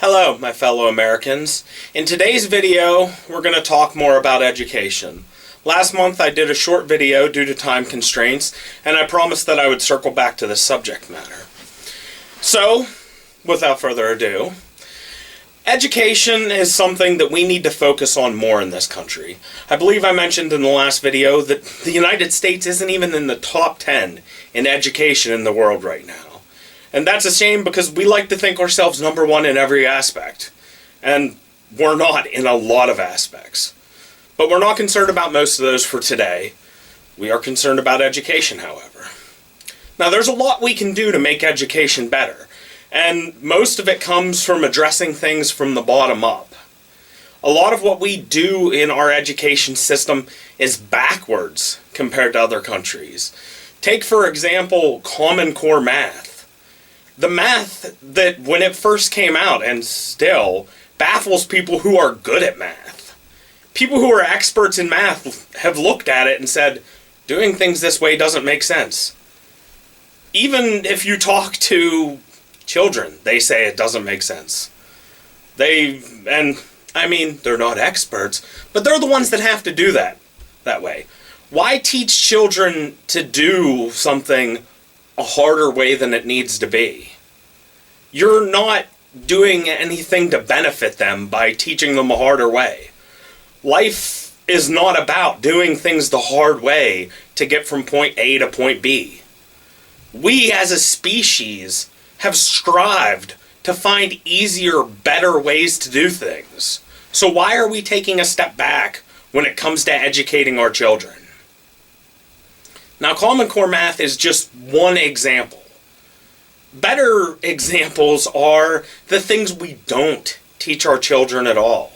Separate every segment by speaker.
Speaker 1: Hello, my fellow Americans. In today's video, we're going to talk more about education. Last month I did a short video due to time constraints, and I promised that I would circle back to this subject matter. So, without further ado, education is something that we need to focus on more in this country. I believe I mentioned in the last video that the United States isn't even in the top 10 in education in the world right now. And that's a shame because we like to think ourselves number one in every aspect. And we're not in a lot of aspects. But we're not concerned about most of those for today. We are concerned about education, however. Now, there's a lot we can do to make education better. And most of it comes from addressing things from the bottom up. A lot of what we do in our education system is backwards compared to other countries. Take, for example, Common Core math. The math that, when it first came out, and still, baffles people who are good at math. People who are experts in math have looked at it and said, doing things this way doesn't make sense. Even if you talk to children, they say it doesn't make sense. They're not experts, but they're the ones that have to do that way. Why teach children to do something a harder way than it needs to be? You're not doing anything to benefit them by teaching them a harder way. Life is not about doing things the hard way to get from point A to point B. We as a species have strived to find easier, better ways to do things. So why are we taking a step back when it comes to educating our children? Now, Common Core math is just one example. Better examples are the things we don't teach our children at all.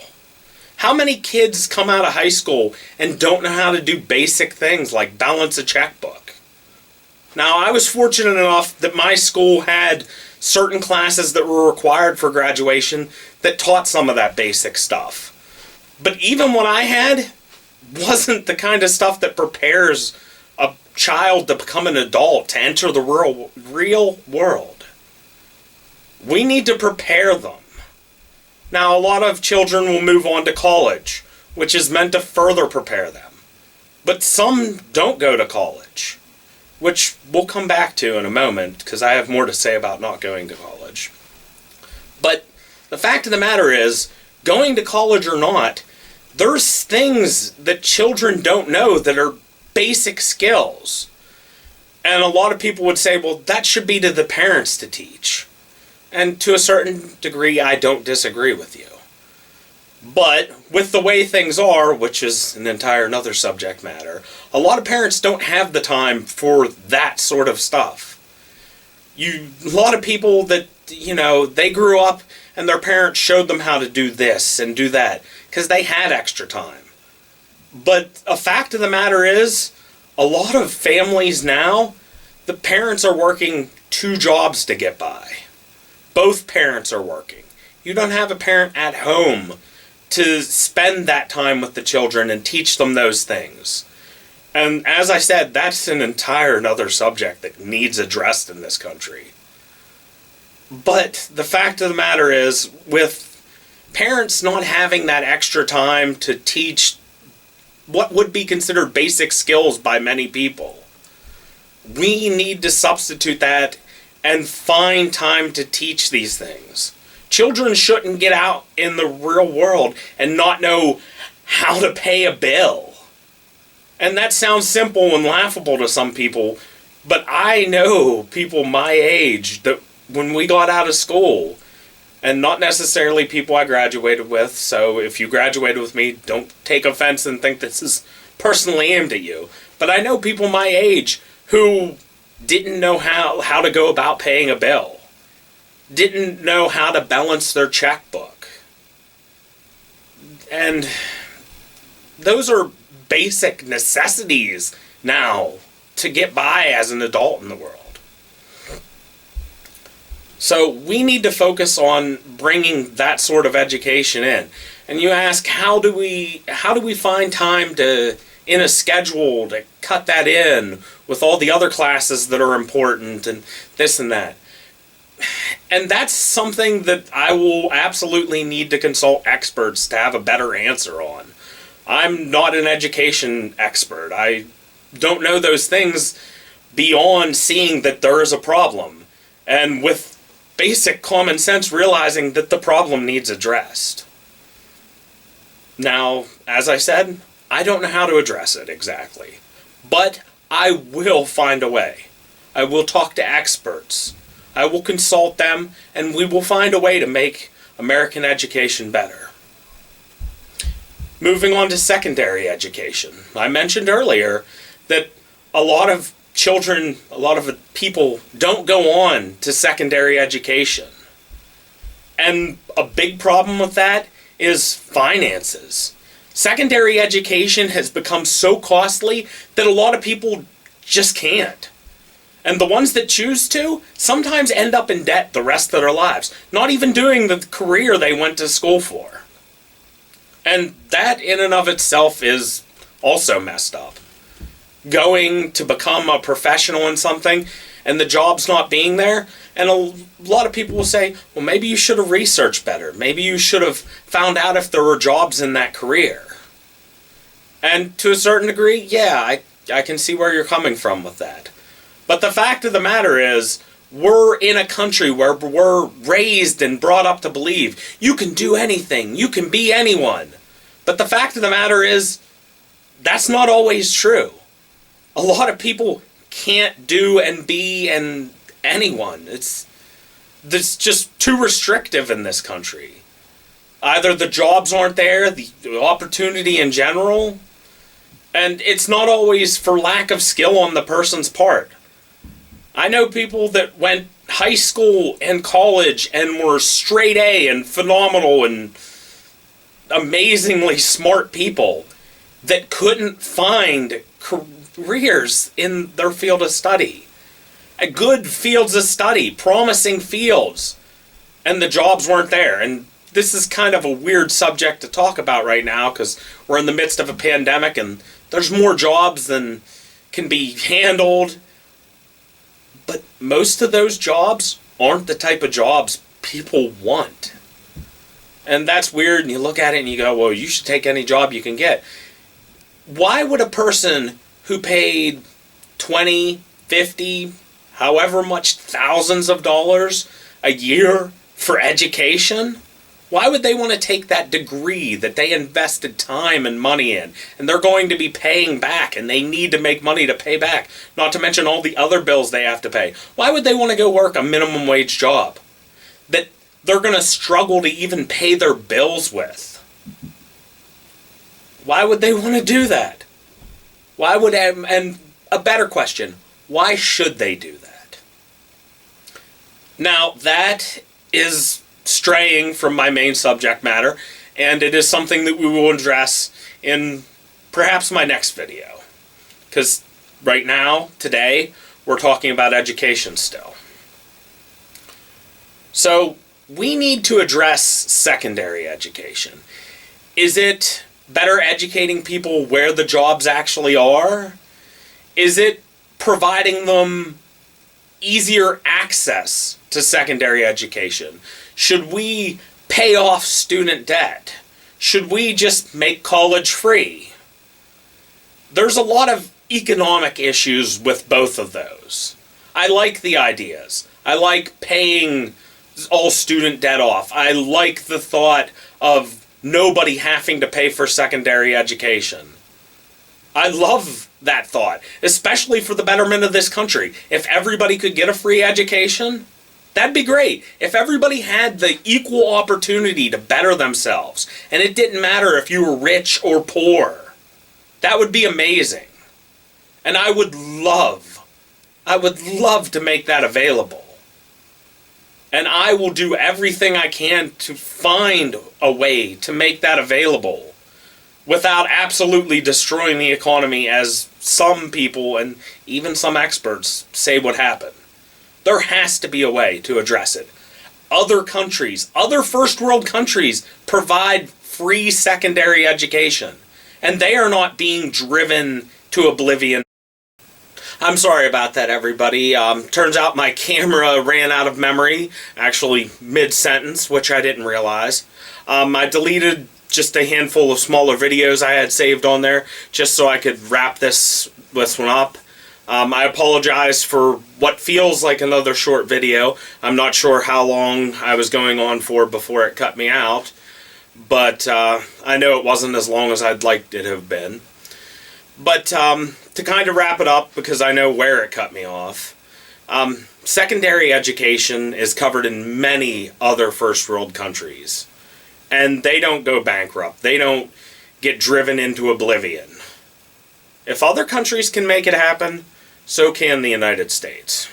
Speaker 1: How many kids come out of high school and don't know how to do basic things like balance a checkbook? Now, I was fortunate enough that my school had certain classes that were required for graduation that taught some of that basic stuff. But even what I had wasn't the kind of stuff that prepares a child to become an adult, to enter the real world. We need to prepare them. Now, a lot of children will move on to college, which is meant to further prepare them. But some don't go to college, which we'll come back to in a moment, because I have more to say about not going to college. But the fact of the matter is, going to college or not, there's things that children don't know that are basic skills. And a lot of people would say, well, that should be to the parents to teach. And to a certain degree, I don't disagree with you. But with the way things are, which is an entire another subject matter, a lot of parents don't have the time for that sort of stuff. A lot of people that, they grew up and their parents showed them how to do this and do that because they had extra time. But a fact of the matter is, a lot of families now, the parents are working 2 jobs to get by. Both parents are working. You don't have a parent at home to spend that time with the children and teach them those things. And as I said, that's an entire another subject that needs addressed in this country. But the fact of the matter is, with parents not having that extra time to teach what would be considered basic skills by many people, we need to substitute that and find time to teach these things. Children shouldn't get out in the real world and not know how to pay a bill. And that sounds simple and laughable to some people, but I know people my age that when we got out of school, and not necessarily people I graduated with, so if you graduated with me, don't take offense and think this is personally aimed at you. But I know people my age who didn't know how to go about paying a bill, didn't know how to balance their checkbook. And those are basic necessities now to get by as an adult in the world. So we need to focus on bringing that sort of education in. And you ask, how do we find time in a schedule to cut that in with all the other classes that are important and this and that? And that's something that I will absolutely need to consult experts to have a better answer on. I'm not an education expert. I don't know those things beyond seeing that there is a problem, and with basic common sense realizing that the problem needs addressed. Now, as I said, I don't know how to address it exactly, but I will find a way. I will talk to experts. I will consult them, and we will find a way to make American education better. Moving on to secondary education. I mentioned earlier that a lot of children, a lot of people don't go on to secondary education. And a big problem with that is finances. Secondary education has become so costly that a lot of people just can't. And the ones that choose to sometimes end up in debt the rest of their lives, not even doing the career they went to school for. And that in and of itself is also messed up. Going to become a professional in something and the job's not being there, and a lot of people will say, well, maybe you should have researched better. Maybe you should have found out if there were jobs in that career. And to a certain degree, yeah, I can see where you're coming from with that. But the fact of the matter is, we're in a country where we're raised and brought up to believe you can do anything, you can be anyone. But the fact of the matter is, that's not always true. A lot of people can't do and be anyone. It's just too restrictive in this country. Either the jobs aren't there, the opportunity in general, and it's not always for lack of skill on the person's part. I know people that went high school and college and were straight A and phenomenal and amazingly smart people that couldn't find careers in their field of study. Good fields of study, promising fields, and the jobs weren't there. And this is kind of a weird subject to talk about right now because we're in the midst of a pandemic and there's more jobs than can be handled. But most of those jobs aren't the type of jobs people want. And that's weird, and you look at it and you go, well, you should take any job you can get. Why would a person who paid 20, 50, however much thousands of dollars a year for education, why would they want to take that degree that they invested time and money in, and they're going to be paying back, and they need to make money to pay back, not to mention all the other bills they have to pay? Why would they want to go work a minimum wage job that they're going to struggle to even pay their bills with? Why would they want to do that? And a better question, why should they do that? Now, that is straying from my main subject matter, and it is something that we will address in perhaps my next video. Because right now, today, we're talking about education still. So, we need to address secondary education. Is it better educating people where the jobs actually are? Is it providing them easier access to secondary education? Should we pay off student debt? Should we just make college free? There's a lot of economic issues with both of those. I like the ideas. I like paying all student debt off. I like the thought of nobody having to pay for secondary education. I love that thought, especially for the betterment of this country. If everybody could get a free education, that'd be great. If everybody had the equal opportunity to better themselves, and it didn't matter if you were rich or poor, that would be amazing. And I would love to make that available. And I will do everything I can to find a way to make that available without absolutely destroying the economy, as some people and even some experts say would happen. There has to be a way to address it. Other countries, other first world countries, provide free secondary education, and they are not being driven to oblivion. I'm sorry about that, everybody. Turns out my camera ran out of memory, actually mid-sentence, which I didn't realize. I deleted just a handful of smaller videos I had saved on there, just so I could wrap this one up. I apologize for what feels like another short video. I'm not sure how long I was going on for before it cut me out, but I know it wasn't as long as I'd like it to have been. But to kind of wrap it up, because I know where it cut me off, secondary education is covered in many other first world countries, and they don't go bankrupt. They don't get driven into oblivion. If other countries can make it happen, so can the United States.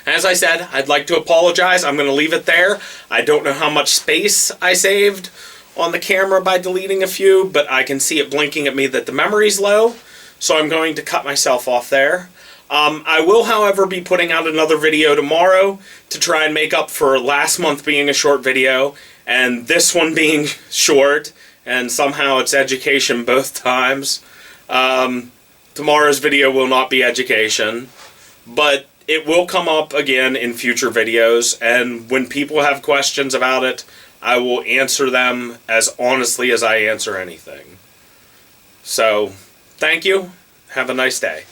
Speaker 1: As I said, I'd like to apologize. I'm going to leave it there. I don't know how much space I saved on the camera by deleting a few, but I can see it blinking at me that the memory's low, so I'm going to cut myself off there. I will, however, be putting out another video tomorrow to try and make up for last month being a short video and this one being short, and somehow it's education both times. Tomorrow's video will not be education, but it will come up again in future videos, and when people have questions about it, I will answer them as honestly as I answer anything. So, thank you. Have a nice day.